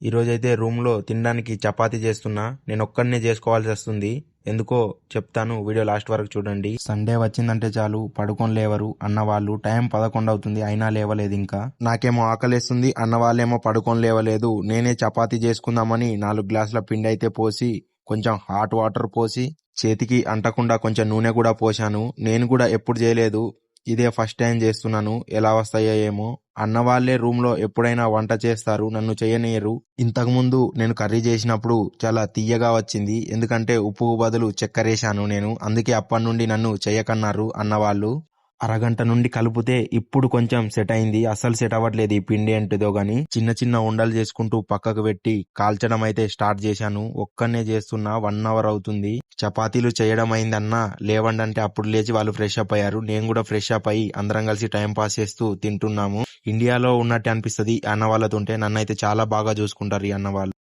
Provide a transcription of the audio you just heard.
ఈరోజైతే రూమ్లో తినడానికి చపాతీ చేస్తున్నా. నేను ఒక్కడినే చేసుకోవాల్సి వస్తుంది. ఎందుకో చెప్తాను, వీడియో లాస్ట్ వరకు చూడండి. సండే వచ్చిందంటే చాలు పడుకొని లేవరు అన్నవాళ్ళు. టైం 11 అవుతుంది అయినా లేవలేదు ఇంకా. నాకేమో ఆకలేస్తుంది, అన్నవాళ్ళేమో పడుకొని లేవలేదు. నేనే చపాతీ చేసుకుందామని 4 గ్లాసుల పిండి అయితే పోసి కొంచెం హాట్ వాటర్ పోసి చేతికి అంటకుండా కొంచెం నూనె కూడా పోశాను. నేను కూడా ఎప్పుడు చేయలేదు, ఇదే ఫస్ట్ టైం చేస్తున్నాను. ఎలా వస్తాయో ఏమో. అన్న వాళ్ళే రూమ్ లో ఎప్పుడైనా వంట చేస్తారు, నన్ను చేయనీయరు. ఇంతకు ముందు నేను కర్రీ చేసినప్పుడు చాలా తీయగా వచ్చింది, ఎందుకంటే ఉప్పు బదులు చక్కెరేశాను నేను. అందుకే అప్పటి నుండి నన్ను చేయకన్నారు అన్నవాళ్ళు. అరగంట నుండి కలిపితే ఇప్పుడు కొంచెం సెట్ అయింది. అస్సలు సెట్ అవ్వట్లేదు ఈ పిండి ఏంటిదో గాని. చిన్న చిన్న ఉండలు చేసుకుంటూ పక్కకు పెట్టి కాల్చడం అయితే స్టార్ట్ చేశాను. ఒక్కనే చేస్తున్నా, 1 అవర్ అవుతుంది. చపాతీలు చేయడం అయిందన్నా లేవండి అంటే అప్పుడు లేచి వాళ్ళు ఫ్రెష్ అప్ అయ్యారు. నేను కూడా ఫ్రెష్ అప్ అయ్యి అందరం కలిసి టైం పాస్ చేస్తూ తింటున్నాము. ఇండియాలో ఉన్నట్టు అనిపిస్తుంది అన్న వాళ్ళతో ఉంటే. నన్ను అయితే చాలా బాగా చూసుకుంటారు ఈ అన్న వాళ్ళు.